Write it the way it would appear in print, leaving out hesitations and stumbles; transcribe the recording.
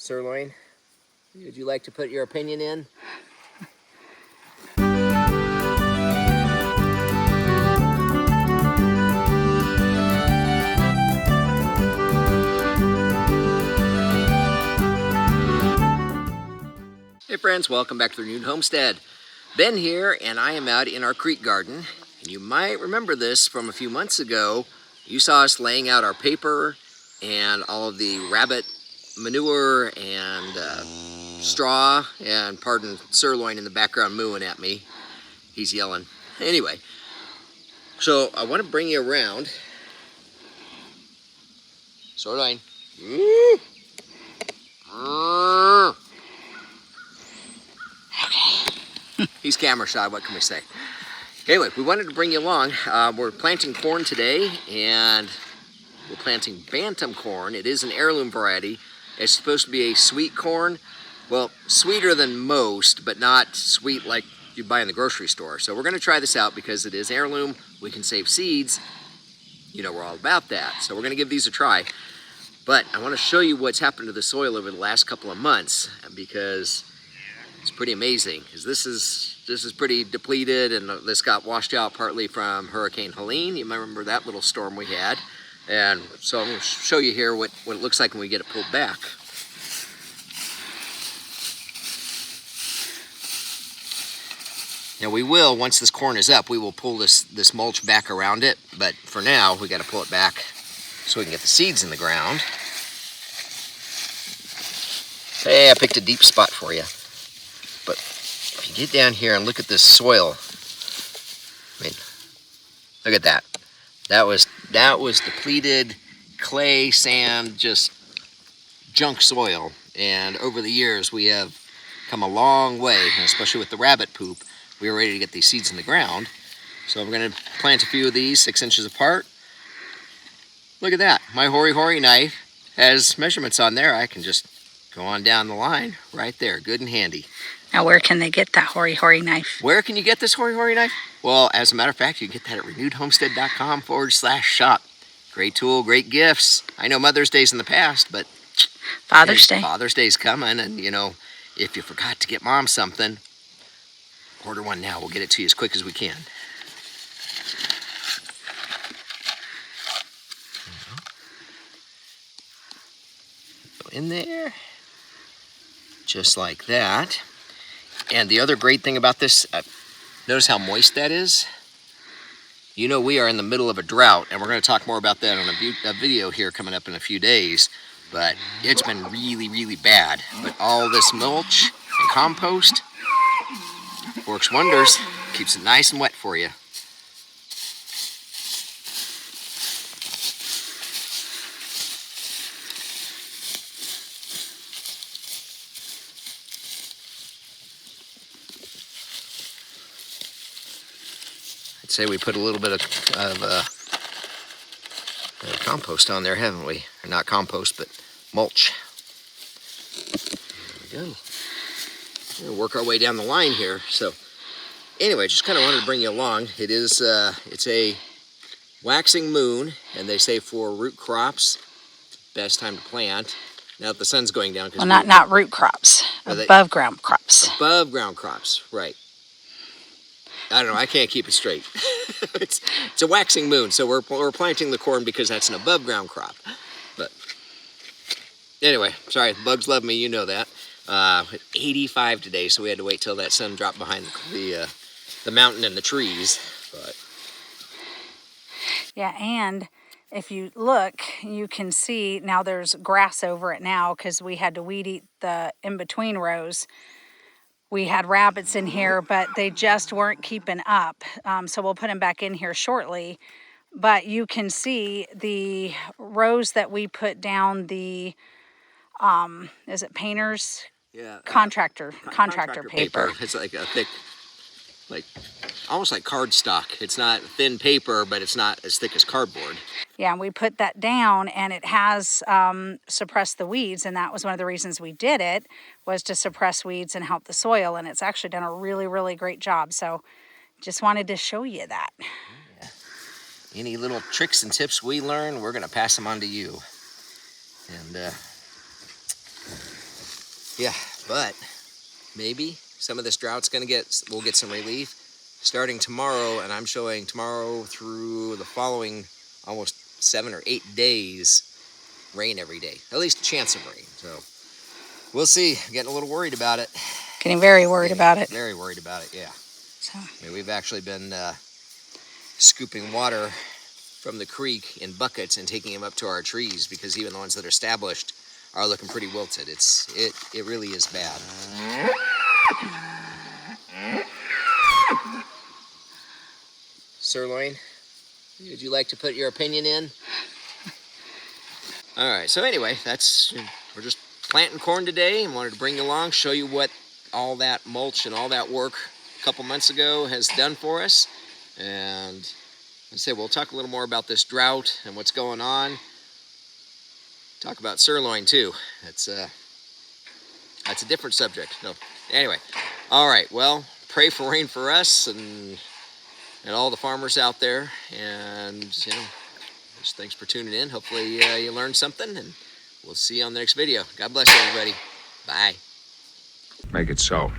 sirloin. Would you like to put your opinion in? Hey friends, welcome back to the Renewed Homestead. Ben here, and I am out in our creek garden. And you might remember this from a few months ago. You saw us laying out our paper and all of the rabbit manure and straw, and pardon sirloin in the background mooing at me. He's yelling. Anyway, so I want to bring you around. Sirloin. He's camera shy, what can we say? Anyway, we wanted to bring you along. We're planting corn today, and we're planting bantam corn. It is an heirloom variety. It's supposed to be a sweet corn. Well, sweeter than most, but not sweet like you buy in the grocery store. So we're gonna try this out because it is heirloom. We can save seeds. You know, we're all about that. So we're gonna give these a try. But I wanna show you what's happened to the soil over the last couple of months, because it's pretty amazing, because this is pretty depleted, and this got washed out partly from Hurricane Helene. You might remember that little storm we had. And so I'm going to show you here what it looks like when we get it pulled back. Now we will, once this corn is up, we will pull this mulch back around it, but for now we got to pull it back so we can get the seeds in the ground. Hey, I picked a deep spot for you. But if you get down here and look at this soil, I mean, look at that. That was depleted clay, sand, just junk soil. And over the years, we have come a long way, and especially with the rabbit poop. We are ready to get these seeds in the ground. So I'm going to plant a few of these 6 inches apart. Look at that. My hori knife has measurements on there. I can just go on down the line right there. Good and handy. Now, where can they get that hori knife? Where can you get this hori knife? Well, as a matter of fact, you can get that at renewedhomestead.com/shop. Great tool, great gifts. I know Mother's Day's in the past, but Father's Day. Father's Day's coming, and you know, if you forgot to get Mom something, order one now. We'll get it to you as quick as we can. Go in there, just like that. And the other great thing about this, notice how moist that is? You know, we are in the middle of a drought, and we're going to talk more about that on a video here coming up in a few days, but it's been really, really bad. But all this mulch and compost works wonders, keeps it nice and wet for you. I'd say we put a little bit of compost on there, haven't we? Or not compost, but mulch. There we go. We're gonna work our way down the line here. So anyway, just kind of wanted to bring you along. It is it's a waxing moon, and they say for root crops, best time to plant. Now that the sun's going down. Well, not root crops, above ground crops. Above ground crops, right. I don't know, I can't keep it straight. It's a waxing moon, so we're planting the corn because that's an above ground crop. But anyway, sorry, the bugs love me, you know that. 85 today, so we had to wait till that sun dropped behind the mountain and the trees. But yeah, and if you look, you can see now there's grass over it now because we had to weed eat the in-between rows. We had rabbits in here, but they just weren't keeping up. So we'll put them back in here shortly. But you can see the rows that we put down the, is it painters? Yeah. Contractor paper. It's like a thick, like almost like cardstock. It's not thin paper, but it's not as thick as cardboard. Yeah, and we put that down, and it has suppressed the weeds, and that was one of the reasons we did it, was to suppress weeds and help the soil, and it's actually done a really, really great job. So just wanted to show you that. Yeah. Any little tricks and tips we learn, we're going to pass them on to you. And Yeah, but maybe some of this drought's we'll get some relief starting tomorrow, and I'm showing tomorrow through the following almost 7 or 8 days, rain every day, at least a chance of rain. So we'll see. I'm getting a little worried about it. Getting very worried about it. Very worried about it, yeah. So. I mean, we've actually been scooping water from the creek in buckets and taking them up to our trees, because even the ones that are established are looking pretty wilted. It really is bad. Sirloin, would you like to put your opinion in? All right, so anyway, we're just planting corn today and wanted to bring you along, show you what all that mulch and all that work a couple months ago has done for us. And like I say, we'll talk a little more about this drought and what's going on. Talk about sirloin too. That's a different subject. No, anyway, all right. Well, pray for rain for us and all the farmers out there. And just thanks for tuning in. Hopefully you learned something, and we'll see you on the next video. God bless everybody. Bye. Make it so.